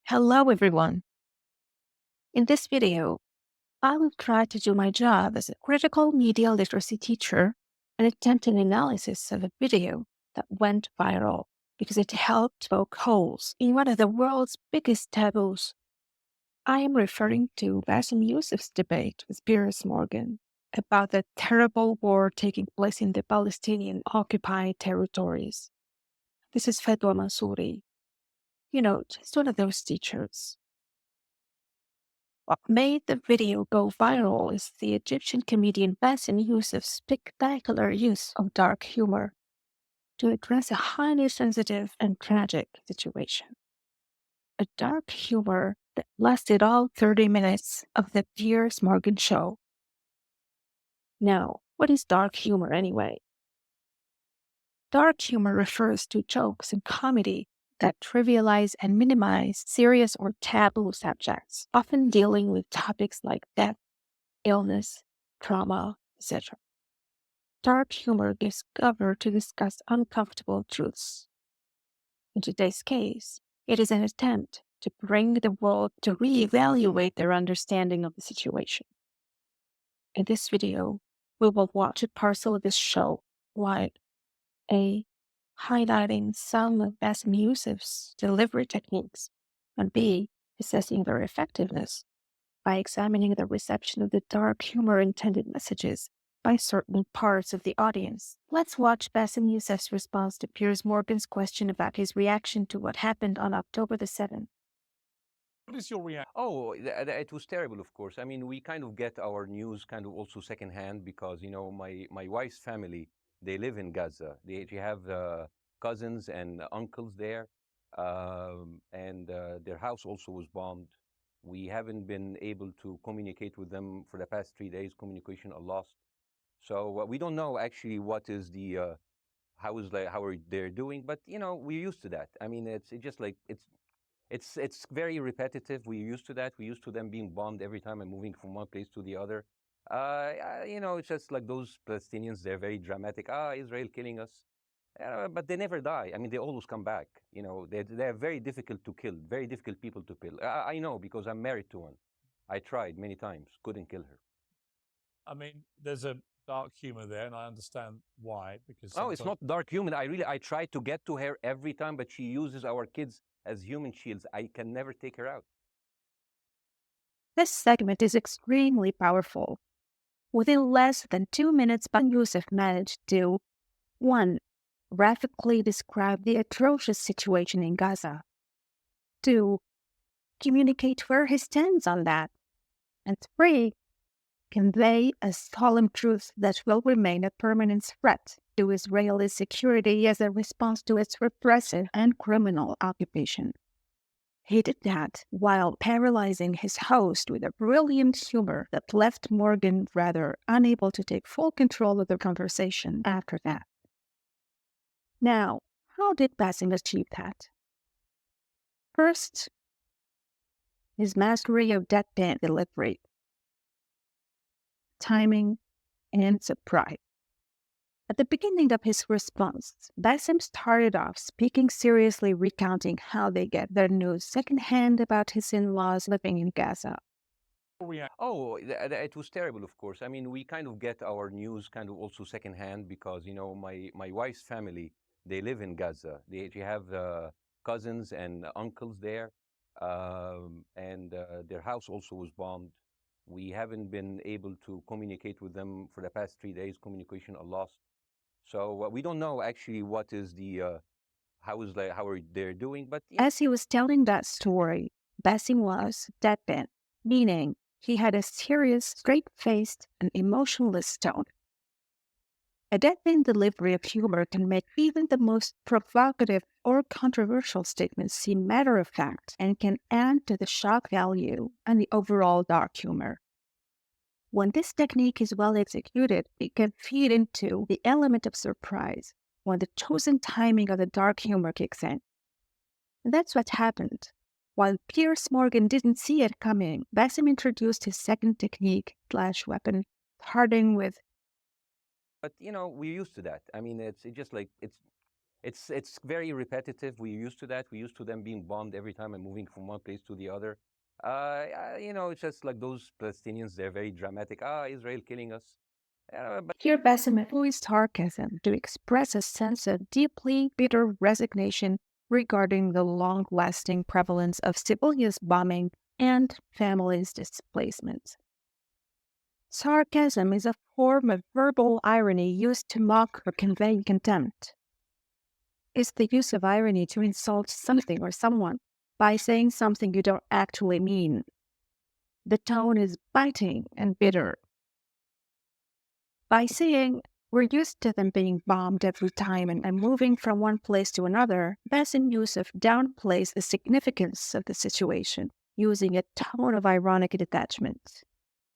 Hello, everyone. In this video, I will try to do my job as a critical media literacy teacher and attempt an analysis of a video that went viral because it helped poke holes in one of the world's biggest taboos. I am referring to Bassem Youssef's debate with Piers Morgan about the terrible war taking place in the Palestinian occupied territories. This is Fedoua Mansouri, just one of those teachers. What made the video go viral is the Egyptian comedian Bassem Youssef's spectacular use of dark humor to address a highly sensitive and tragic situation. A dark humor that lasted all 30 minutes of the Piers Morgan show. Now, what is dark humor anyway? Dark humor refers to jokes and comedy that trivialize and minimize serious or taboo subjects, often dealing with topics like death, illness, trauma, etc. Dark humor gives cover to discuss uncomfortable truths. In today's case, it is an attempt to bring the world to reevaluate their understanding of the situation. In this video, we will watch a parcel of this show, while A, highlighting some of Bassem Youssef's delivery techniques, and B, assessing their effectiveness by examining the reception of the dark humor intended messages by certain parts of the audience. Let's watch Bassem Youssef's response to Piers Morgan's question about his reaction to what happened on October the 7th. What is your reaction? It was terrible, of course. I mean, we kind of get our news kind of also secondhand because, my wife's family, they live in Gaza. They have cousins and uncles there, and their house also was bombed. We haven't been able to communicate with them for the past 3 days. Communication are lost. So we don't know actually what is the how are they doing, but we're used to that. I mean, it's just like it's very repetitive. We're used to that. We're used to them being bombed every time and moving from one place to the other. It's just like those Palestinians. They're very dramatic. Israel killing us, but they never die. I mean, they always come back. They're very difficult to kill. Very difficult people to kill. I know because I'm married to one. I tried many times, couldn't kill her. I mean, there's a dark humor there, and I understand why. Because Oh, it's sometimes not dark human. I try to get to her every time, but she uses our kids as human shields. I can never take her out. This segment is extremely powerful. Within less than 2 minutes, Bassem Youssef managed to 1. Graphically describe the atrocious situation in Gaza. 2. Communicate where he stands on that. And 3. Convey a solemn truth that will remain a permanent threat to Israeli security as a response to its repressive and criminal occupation. He did that while paralyzing his host with a brilliant humor that left Morgan rather unable to take full control of the conversation after that. Now, how did Bassem achieve that? First, his mastery of deadpan delivery, timing, and surprise. At the beginning of his response, Bassem started off speaking seriously, recounting how they get their news secondhand about his in-laws living in Gaza. It was terrible, of course. I mean, we kind of get our news kind of also secondhand because, my wife's family, they live in Gaza. They have cousins and uncles there, and their house also was bombed. We haven't been able to communicate with them for the past 3 days. Communication are lost. So we don't know actually what is the how are they doing, but As he was telling that story, Bassem was deadpan, meaning he had a serious, straight-faced, and emotionless tone. A deadpan delivery of humor can make even the most provocative or controversial statements seem matter-of-fact and can add to the shock value and the overall dark humor. When this technique is well executed, it can feed into the element of surprise when the chosen timing of the dark humor kicks in. And that's what happened. While Piers Morgan didn't see it coming, Bassem introduced his second technique / weapon, starting with we're used to that. I mean, it's just like It's very repetitive. We're used to that. We're used to them being bombed every time and moving from one place to the other. It's just like those Palestinians. They're very dramatic. Israel killing us. But Here, Bassem employs sarcasm to express a sense of deeply bitter resignation regarding the long-lasting prevalence of civilians bombing and families' displacement. Sarcasm is a form of verbal irony used to mock or convey contempt. It's the use of irony to insult something or someone by saying something you don't actually mean. The tone is biting and bitter. By saying, we're used to them being bombed every time and moving from one place to another, Bassem Youssef downplays the significance of the situation, using a tone of ironic detachment.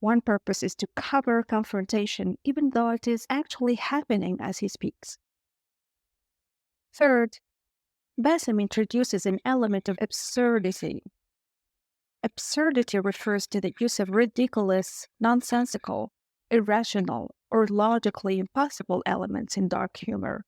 One purpose is to cover confrontation, even though it is actually happening as he speaks. Third, Bassem introduces an element of absurdity. Absurdity refers to the use of ridiculous, nonsensical, irrational, or logically impossible elements in dark humor.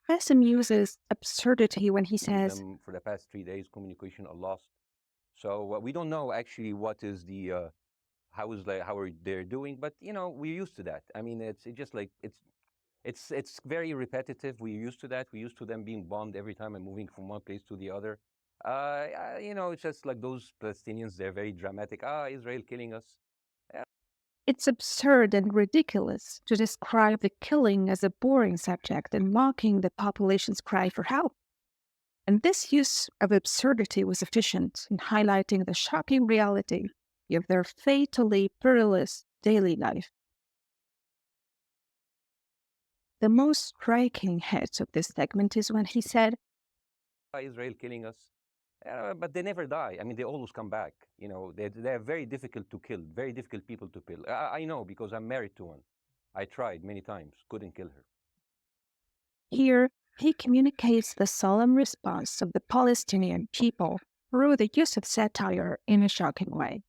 Bassem uses absurdity when he says, for the past 3 days, communication are lost. So we don't know actually what is the how are they doing, but we're used to that. I mean, it's just like it's very repetitive. We're used to that. We're used to them being bombed every time and moving from one place to the other. It's just like those Palestinians. They're very dramatic. Israel killing us. it's absurd and ridiculous to describe the killing as a boring subject and mocking the population's cry for help. And this use of absurdity was efficient in highlighting the shocking reality of their fatally perilous daily life. The most striking hit of this segment is when he said, Israel killing us. But they never die. I mean, they always come back. They're very difficult to kill, very difficult people to kill. I know because I'm married to one. I tried many times, couldn't kill her. Here, he communicates the solemn response of the Palestinian people through the use of satire in a shocking way.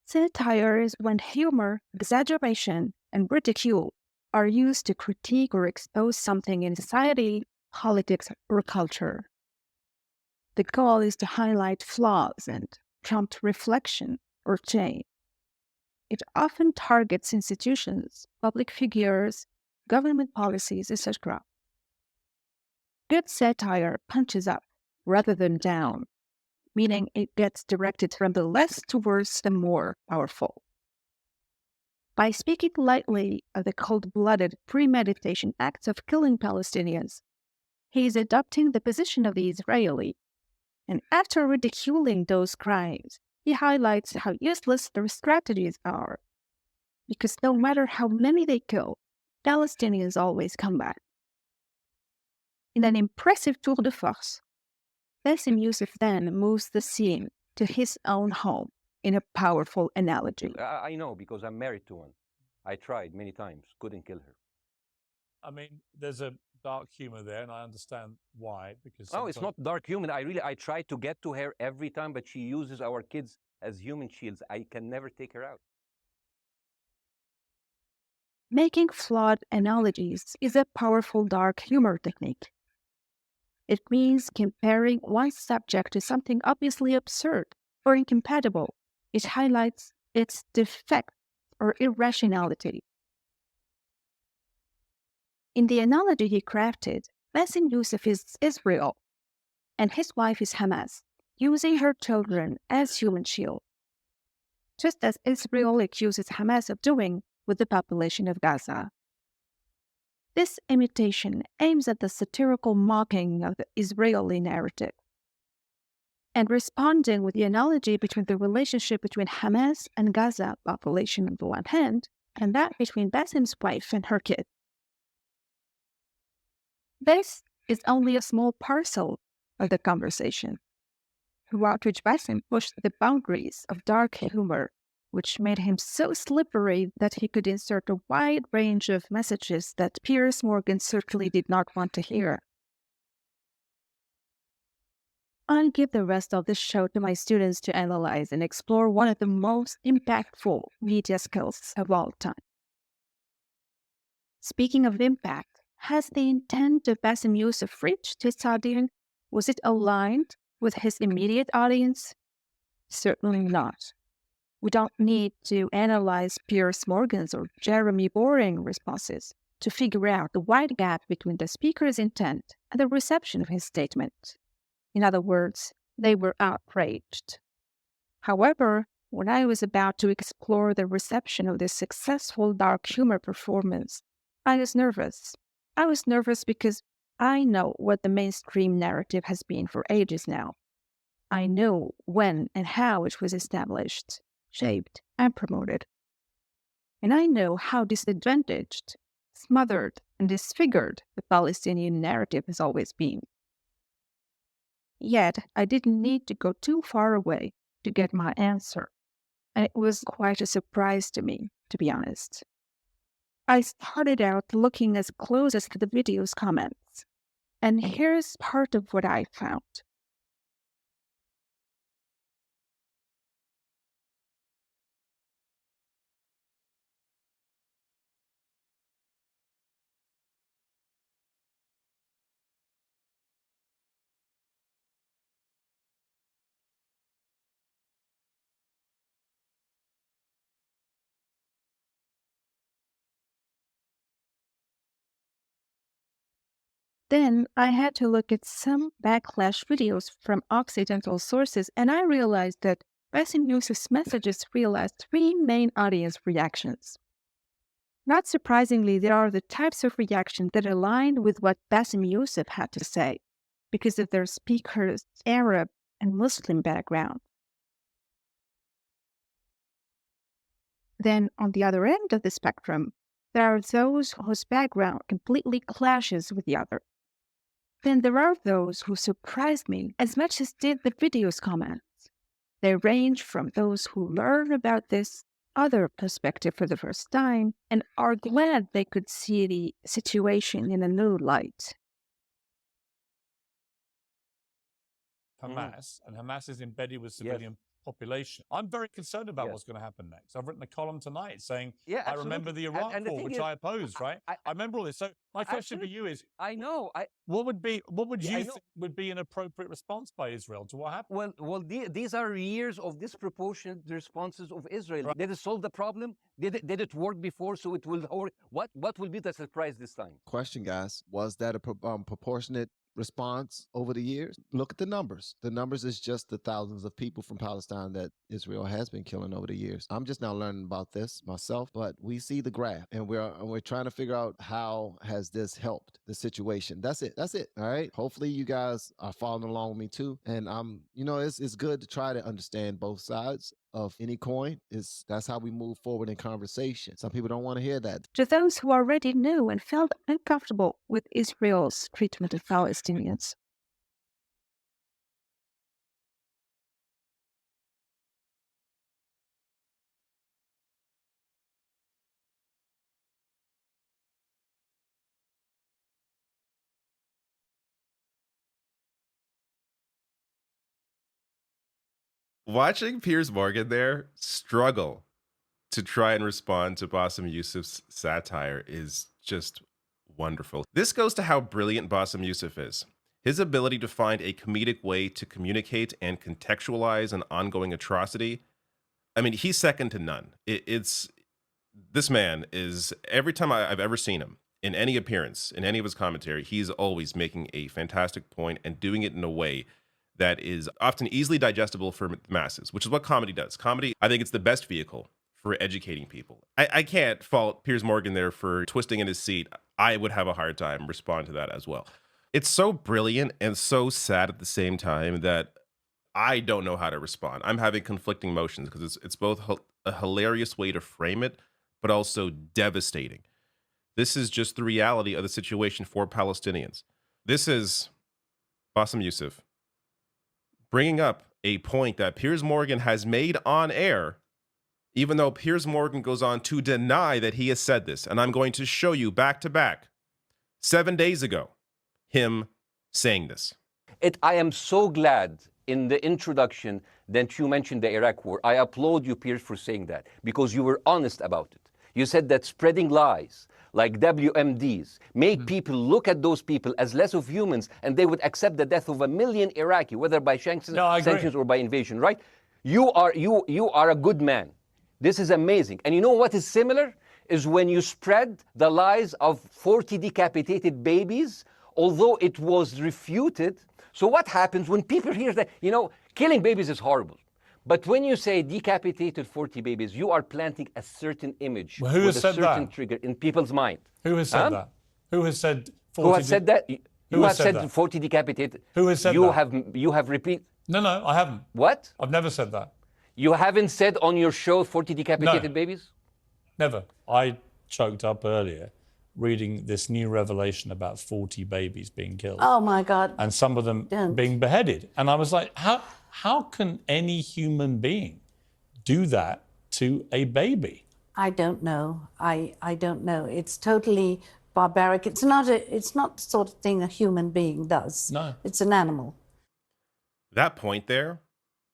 Satire is when humor, exaggeration, and ridicule are used to critique or expose something in society, politics, or culture. The goal is to highlight flaws and prompt reflection or change. It often targets institutions, public figures, government policies, etc. Good satire punches up rather than down, meaning it gets directed from the less towards the more powerful. By speaking lightly of the cold-blooded premeditation acts of killing Palestinians, he is adopting the position of the Israeli. And after ridiculing those crimes, he highlights how useless their strategies are. Because no matter how many they kill, Palestinians always come back. In an impressive tour de force, Bassem Youssef then moves the scene to his own home in a powerful analogy. I know because I'm married to one. I tried many times, couldn't kill her. I mean, there's a dark humor there, and I understand why. Because No, it's not dark humor. I try to get to her every time, but she uses our kids as human shields. I can never take her out. Making flawed analogies is a powerful dark humor technique. It means comparing one subject to something obviously absurd or incompatible. It highlights its defect or irrationality. In the analogy he crafted, Bassem Youssef is Israel, and his wife is Hamas, using her children as human shield, just as Israel accuses Hamas of doing with the population of Gaza. This imitation aims at the satirical mocking of the Israeli narrative and responding with the analogy between the relationship between Hamas and Gaza population on the one hand, and that between Bassem's wife and her kid. This is only a small parcel of the conversation, throughout which Bassem pushed the boundaries of dark humor, which made him so slippery that he could insert a wide range of messages that Piers Morgan certainly did not want to hear. I'll give the rest of this show to my students to analyze and explore one of the most impactful media skills of all time. Speaking of impact, Has the intent of Bassem Youssef reached his audience? Was it aligned with his immediate audience? Certainly not. We don't need to analyze Piers Morgan's or Jeremy Boring responses to figure out the wide gap between the speaker's intent and the reception of his statement. In other words, they were outraged. However, when I was about to explore the reception of this successful dark humor performance, I was nervous. I was nervous because I know what the mainstream narrative has been for ages now. I know when and how it was established, shaped, and promoted. And I know how disadvantaged, smothered, and disfigured the Palestinian narrative has always been. Yet, I didn't need to go too far away to get my answer, and it was quite a surprise to me, to be honest. I started out looking as close as to the video's comments, and here's part of what I found. Then I had to look at some backlash videos from Occidental sources, and I realized that Bassem Youssef's messages realized three main audience reactions. Not surprisingly, there are the types of reactions that aligned with what Bassem Youssef had to say because of their speaker's Arab and Muslim background. Then, on the other end of the spectrum, there are those whose background completely clashes with the other. Then there are those who surprised me as much as did the video's comments. They range from those who learn about this other perspective for the first time and are glad they could see the situation in a new light. Hamas, and Hamas is embedded with civilian population. I'm very concerned about what's going to happen next. I've written a column tonight saying, I remember the Iraq war, which I opposed, right? I remember all this. So my question for you is, what would you think would be an appropriate response by Israel to what happened? Well, these are years of disproportionate responses of Israel. Right. Did it solve the problem? Did it work before? So it will. What will be the surprise this time? Question, guys: was that a proportionate response over the years? Look at the numbers. The numbers is just the thousands of people from Palestine that Israel has been killing over the years. I'm just now learning about this myself, but we see the graph, and we're trying to figure out how has this helped the situation. That's it. All right. Hopefully, you guys are following along with me too. And it's good to try to understand both sides of any coin. That's how we move forward in conversation. Some people don't want to hear that. To those who already knew and felt uncomfortable with Israel's treatment of Palestinians. Watching Piers Morgan there struggle to try and respond to Bassem Youssef's satire is just wonderful. This goes to how brilliant Bassem Youssef is. His ability to find a comedic way to communicate and contextualize an ongoing atrocity. I mean, he's second to none. This man is, every time I've ever seen him in any appearance, in any of his commentary, he's always making a fantastic point and doing it in a way that is often easily digestible for masses, which is what comedy does. Comedy, I think it's the best vehicle for educating people. I can't fault Piers Morgan there for twisting in his seat. I would have a hard time responding to that as well. It's so brilliant and so sad at the same time that I don't know how to respond. I'm having conflicting emotions because it's both a hilarious way to frame it, but also devastating. This is just the reality of the situation for Palestinians. This is Bassem Youssef bringing up a point that Piers Morgan has made on air, even though Piers Morgan goes on to deny that he has said this. And I'm going to show you back to back, 7 days ago, him saying this. I am so glad in the introduction that you mentioned the Iraq war. I applaud you, Piers, for saying that, because you were honest about it. You said that spreading lies like WMDs, make people look at those people as less of humans, and they would accept the death of 1 million Iraqi, whether by sanctions or by invasion, right? You are a good man. This is amazing. And you know what is similar? Is when you spread the lies of 40 decapitated babies, although it was refuted. So what happens when people hear that, you know, killing babies is horrible. But when you say decapitated 40 babies, you are planting a certain image with a certain trigger in people's mind. Who has said that? Who has said 40? Who has said that? You have said 40 decapitated. Who has said that? You have repeated. No, I haven't. What? I've never said that. You haven't said on your show 40 decapitated babies? Never. I choked up earlier reading this new revelation about 40 babies being killed. Oh my God. And some of them being beheaded. And I was like, how can any human being do that to a baby? I don't know. I don't know. It's totally barbaric. It's not the sort of thing a human being does. No. It's an animal. That point there,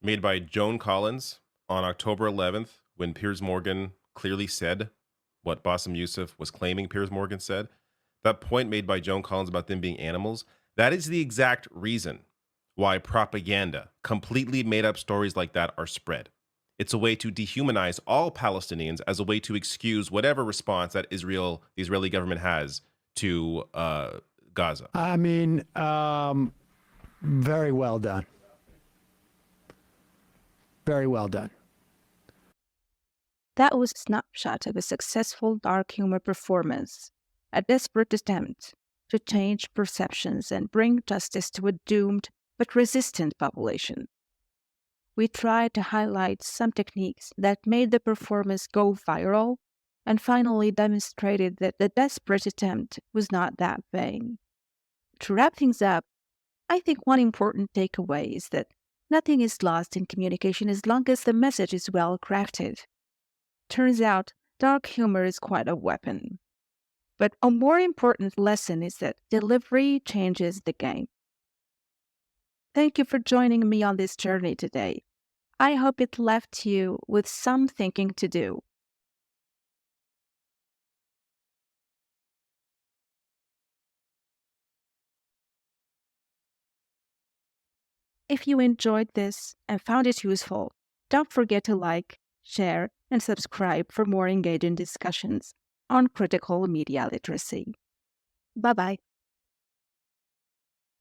made by Joan Collins on October 11th, when Piers Morgan clearly said what Bassem Youssef was claiming Piers Morgan said, that point made by Joan Collins about them being animals, that is the exact reason why propaganda, completely made up stories like that are spread. It's a way to dehumanize all Palestinians as a way to excuse whatever response that the Israeli government has to Gaza. I mean, very well done. Very well done. That was a snapshot of a successful dark humor performance, a desperate attempt to change perceptions and bring justice to a doomed but resistant population. We tried to highlight some techniques that made the performance go viral and finally demonstrated that the desperate attempt was not that vain. To wrap things up, I think one important takeaway is that nothing is lost in communication as long as the message is well crafted. Turns out, dark humor is quite a weapon. But a more important lesson is that delivery changes the game. Thank you for joining me on this journey today. I hope it left you with some thinking to do. If you enjoyed this and found it useful, don't forget to like, share, and subscribe for more engaging discussions on critical media literacy. Bye-bye.